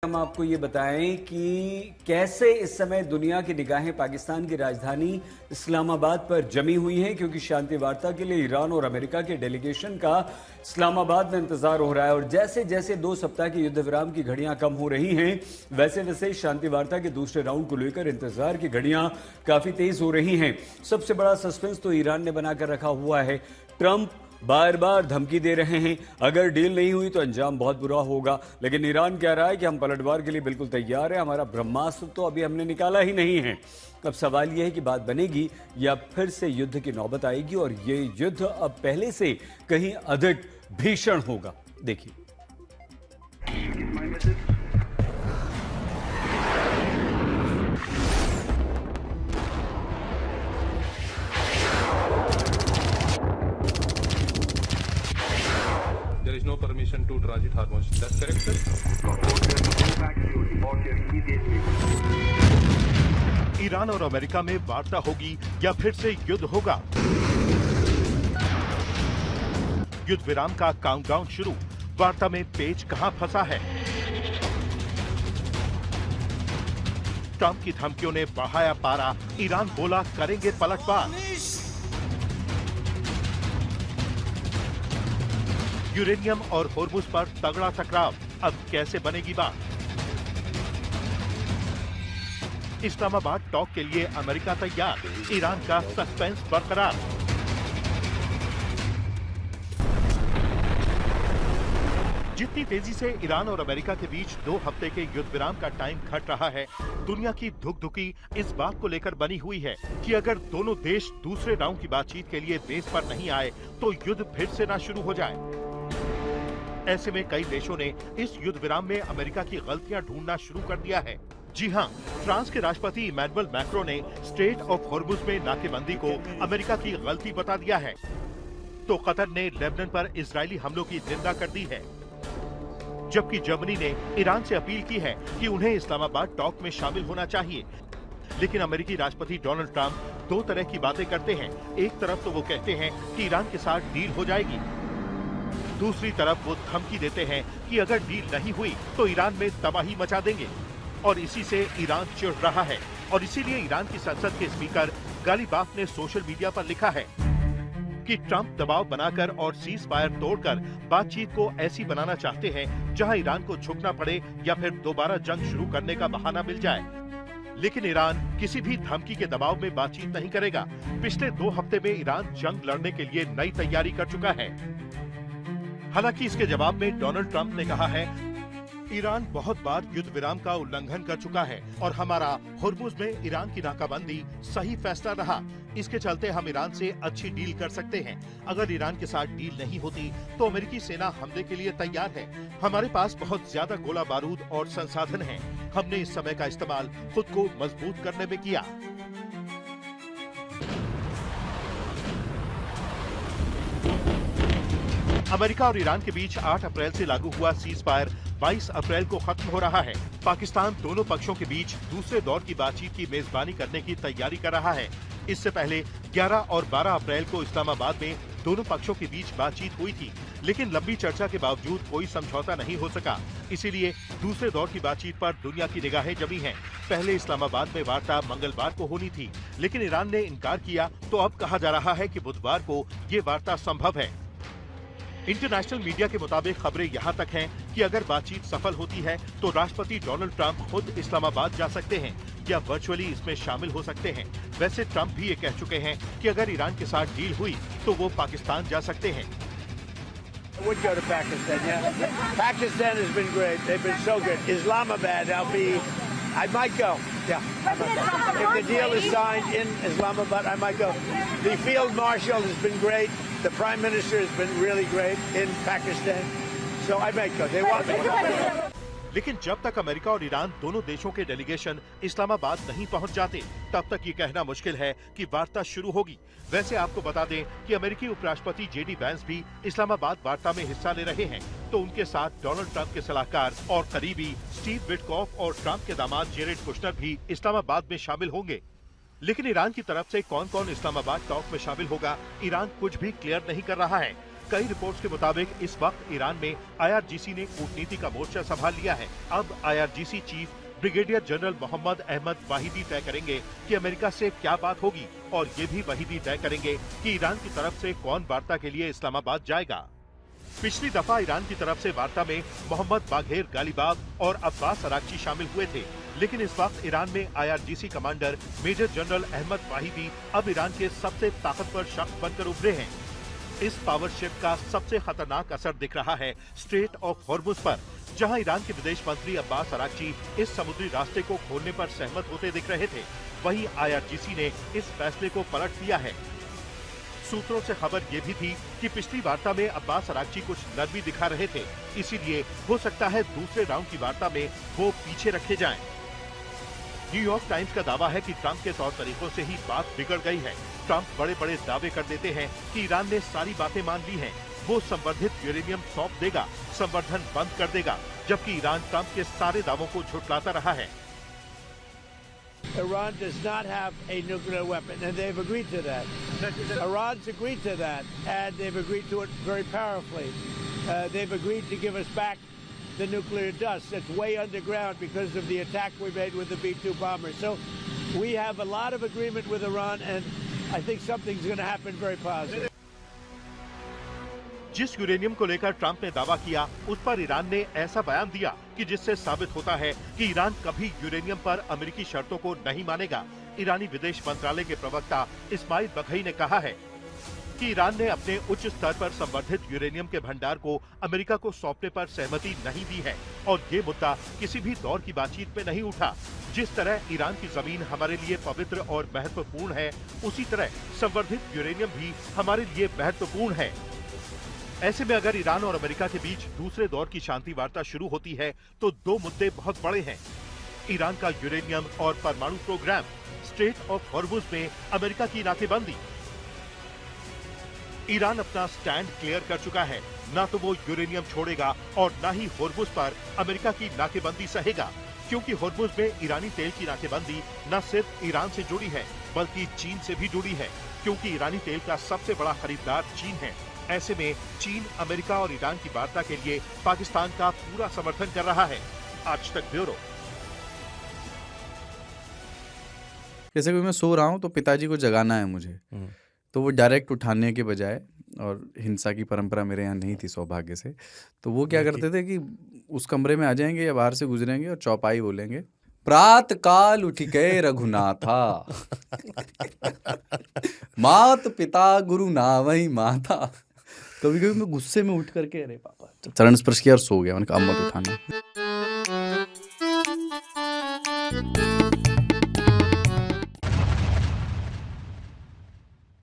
हम आपको ये बताएं कि कैसे इस समय दुनिया की निगाहें पाकिस्तान की राजधानी इस्लामाबाद पर जमी हुई हैं, क्योंकि शांति वार्ता के लिए ईरान और अमेरिका के डेलीगेशन का इस्लामाबाद में इंतजार हो रहा है। और जैसे जैसे 2 सप्ताह की युद्ध विराम की घड़ियां कम हो रही हैं, वैसे वैसे शांति वार्ता के दूसरे राउंड को लेकर इंतजार की घड़ियां काफी तेज हो रही हैं। सबसे बड़ा सस्पेंस तो ईरान ने बनाकर रखा हुआ है। ट्रंप बार बार धमकी दे रहे हैं, अगर डील नहीं हुई तो अंजाम बहुत बुरा होगा। लेकिन ईरान कह रहा है कि हम पलटवार के लिए बिल्कुल तैयार है, हमारा ब्रह्मास्त्र तो अभी हमने निकाला ही नहीं है। अब सवाल यह है कि बात बनेगी या फिर से युद्ध की नौबत आएगी, और ये युद्ध अब पहले से कहीं अधिक भीषण होगा। देखिए, There is no permission to transit Hormuz. That's correct, sir? Iran और अमेरिका में वार्ता होगी या फिर से युद्ध होगा? युद्ध विराम का काउंटडाउन शुरू, वार्ता में पेच कहां फंसा है? ट्रंप की धमकियों ने बढ़ाया पारा, ईरान बोला करेंगे पलटवार। यूरेनियम और होर्मुज पर तगड़ा टकराव, अब कैसे बनेगी बात? इस्लामाबाद टॉक के लिए अमेरिका तैयार, ईरान का सस्पेंस बरकरार। जितनी तेजी से ईरान और अमेरिका के बीच 2 हफ्ते के युद्ध विराम का टाइम घट रहा है, दुनिया की धुकधुकी इस बात को लेकर बनी हुई है कि अगर दोनों देश दूसरे राउंड की बातचीत के लिए बेस पर नहीं आए तो युद्ध फिर से ना शुरू हो जाए। ऐसे में कई देशों ने इस युद्ध विराम में अमेरिका की गलतियां ढूंढना शुरू कर दिया है। जी हां, फ्रांस के राष्ट्रपति इमैनुअल मैक्रों ने स्ट्रेट ऑफ हॉर्मुज में नाकेबंदी को अमेरिका की गलती बता दिया है, तो कतर ने लेबनान पर इजरायली हमलों की निंदा कर दी है। जबकि जर्मनी ने ईरान से अपील की है कि उन्हें इस्लामाबाद टॉक में शामिल होना चाहिए। लेकिन अमेरिकी राष्ट्रपति डोनाल्ड ट्रंप 2 तरह की बातें करते हैं। एक तरफ तो वो कहते हैं कि ईरान के साथ डील हो जाएगी, दूसरी तरफ वो धमकी देते हैं कि अगर डील नहीं हुई तो ईरान में तबाही मचा देंगे। और इसी से ईरान चिढ़ रहा है, और इसीलिए ईरान की संसद के स्पीकर गालिबाफ ने सोशल मीडिया पर लिखा है कि ट्रंप दबाव बनाकर और सीज फायर तोड़कर बातचीत को ऐसी बनाना चाहते हैं जहां ईरान को झुकना पड़े या फिर दोबारा जंग शुरू करने का बहाना मिल जाए। लेकिन ईरान किसी भी धमकी के दबाव में बातचीत नहीं करेगा। पिछले 2 हफ्ते में ईरान जंग लड़ने के लिए नई तैयारी कर चुका है। हालांकि इसके जवाब में डोनाल्ड ट्रंप ने कहा है, ईरान बहुत बार युद्ध विराम का उल्लंघन कर चुका है और हमारा होर्मुज में ईरान की नाकाबंदी सही फैसला रहा। इसके चलते हम ईरान से अच्छी डील कर सकते हैं। अगर ईरान के साथ डील नहीं होती तो अमेरिकी सेना हमले के लिए तैयार है। हमारे पास बहुत ज्यादा गोला बारूद और संसाधन हैं। हमने इस समय का इस्तेमाल खुद को मजबूत करने में किया। अमेरिका और ईरान के बीच 8 अप्रैल से लागू हुआ सीज फायर 22 अप्रैल को खत्म हो रहा है। पाकिस्तान दोनों पक्षों के बीच दूसरे दौर की बातचीत की मेजबानी करने की तैयारी कर रहा है। इससे पहले 11 और 12 अप्रैल को इस्लामाबाद में दोनों पक्षों के बीच बातचीत हुई थी, लेकिन लंबी चर्चा के बावजूद कोई समझौता नहीं हो सका। इसीलिए दूसरे दौर की बातचीत पर दुनिया की निगाहें जमी हैं। पहले इस्लामाबाद में वार्ता मंगलवार को होनी थी, लेकिन ईरान ने इनकार किया, तो अब कहा जा रहा है कि बुधवार को ये वार्ता संभव है। इंटरनेशनल मीडिया के मुताबिक खबरें यहाँ तक हैं कि अगर बातचीत सफल होती है तो राष्ट्रपति डोनाल्ड ट्रंप खुद इस्लामाबाद जा सकते हैं या वर्चुअली इसमें शामिल हो सकते हैं। वैसे ट्रंप भी ये कह चुके हैं कि अगर ईरान के साथ डील हुई तो वो पाकिस्तान जा सकते हैं। I would go to Pakistan, yeah. Pakistan has been great. They've been so good. Islamabad, I might go. Yeah. I might go. If the deal is signed in Islamabad, I might go. The field marshal has been great. The prime minister has been really great in Pakistan. So I might go. They want me. लेकिन जब तक America और Iran दोनों देशों के delegation Islamabad नहीं पहुंच जाते, तब तक ये कहना मुश्किल है कि वार्ता शुरू होगी। वैसे आपको बता दें कि अमेरिकी उपराष्ट्रपति जेडी वैंस भी इस्लामाबाद वार्ता में हिस्सा ले रहे हैं, तो उनके साथ डोनाल्ड ट्रंप के सलाहकार और करीबी स्टीव विटकॉफ और ट्रंप के दामाद जेरेड कुशनर भी इस्लामाबाद में शामिल होंगे। लेकिन ईरान की तरफ से कौन कौन इस्लामाबाद टॉक में शामिल होगा, ईरान कुछ भी क्लियर नहीं कर रहा है। कई रिपोर्ट्स के मुताबिक इस वक्त ईरान में IRGC ने कूटनीति का मोर्चा संभाल लिया है। अब IRGC chief brigadier general Mohammad Ahmad Vahidi तय करेंगे कि अमेरिका से क्या बात होगी, और ये भी वहीदी तय करेंगे कि ईरान की तरफ से कौन वार्ता के लिए इस्लामाबाद जाएगा। पिछली दफा ईरान की तरफ से वार्ता में मोहम्मद बाघेर गालिबाफ और अब्बास अराक्ची शामिल हुए थे, लेकिन इस वक्त ईरान में IRGC commander major general Ahmad Vahidi अब ईरान के सबसे ताकतवर शख्स बनकर उभरे हैं। इस पावर शिफ्ट का सबसे खतरनाक असर दिख रहा है स्ट्रेट ऑफ हॉर्मुज पर, जहां ईरान के विदेश मंत्री अब्बास अराक्ची इस समुद्री रास्ते को खोलने पर सहमत होते दिख रहे थे। वहीं IRGC ने इस फैसले को पलट दिया है। सूत्रों से खबर ये भी थी कि पिछली वार्ता में अब्बास अराक्ची कुछ नरमी दिखा रहे थे, इसीलिए हो सकता है दूसरे राउंड की वार्ता में वो पीछे रखे जाएं। न्यूयॉर्क टाइम्स का दावा है कि ट्रंप के तौर तरीकों से ही बात बिगड़ गई है। ट्रंप बड़े बड़े दावे कर देते हैं कि ईरान ने सारी बातें मान ली हैं, वो संवर्धित यूरेनियम सौंप देगा, संवर्धन बंद कर देगा, जबकि ईरान ट्रंप के सारे दावों को झुठलाता रहा है। Iran does not have a nuclear weapon, and they've agreed to that. Iran's agreed to that, and they've agreed to it very powerfully. They've agreed to give us back the nuclear dust that's way underground because of the attack we made with the B-2 bombers. So we have a lot of agreement with Iran, and I think something's going to happen very positive. जिस uranium को लेकर Trump ने दावा किया, उस पर Iran ने ऐसा बयान दिया कि जिससे साबित होता है कि ईरान कभी यूरेनियम पर अमेरिकी शर्तों को नहीं मानेगा। ईरानी विदेश मंत्रालय के प्रवक्ता इस्माइल बघई ने कहा है कि ईरान ने अपने उच्च स्तर पर संवर्धित यूरेनियम के भंडार को अमेरिका को सौंपने पर सहमति नहीं दी है, और ये मुद्दा किसी भी दौर की बातचीत में नहीं उठा। जिस तरह ईरान की जमीन हमारे लिए पवित्र और महत्वपूर्ण है, उसी तरह संवर्धित यूरेनियम भी हमारे लिए महत्वपूर्ण है। ऐसे में अगर ईरान और अमेरिका के बीच दूसरे दौर की शांति वार्ता शुरू होती है, तो दो मुद्दे बहुत बड़े हैं। ईरान का यूरेनियम और परमाणु प्रोग्राम, स्ट्रेट ऑफ हॉर्मुज में अमेरिका की नाकेबंदी। ईरान अपना स्टैंड क्लियर कर चुका है, न तो वो यूरेनियम छोड़ेगा और न ही हॉर्मुज पर अमेरिका की नाकेबंदी सहेगा, क्योंकि हॉर्मुज में ईरानी तेल की नाकेबंदी न सिर्फ ईरान से जुड़ी है, बल्कि चीन से भी जुड़ी है, क्योंकि ईरानी तेल का सबसे बड़ा खरीदार चीन है। ऐसे में चीन अमेरिका और ईरान की वार्ता के लिए पाकिस्तान का पूरा समर्थन कर रहा है। आज तक ब्यूरो। जैसे कि मैं सो रहा हूँ तो पिताजी को जगाना है मुझे, तो वो डायरेक्ट उठाने के बजाय, और हिंसा की परंपरा मेरे यहाँ नहीं थी सौभाग्य से, तो वो क्या करते थे कि उस कमरे में आ जाएंगे या बाहर से गुजरेंगे और चौपाई बोलेंगे, प्रात काल उठ के रघुनाथा मात पिता गुरु नावही माता। कभी कभी मैं गुस्से में उठ करके अरे पापा चरण स्पर्श किया और सो गया। मैंने कहा अब मत उठाना।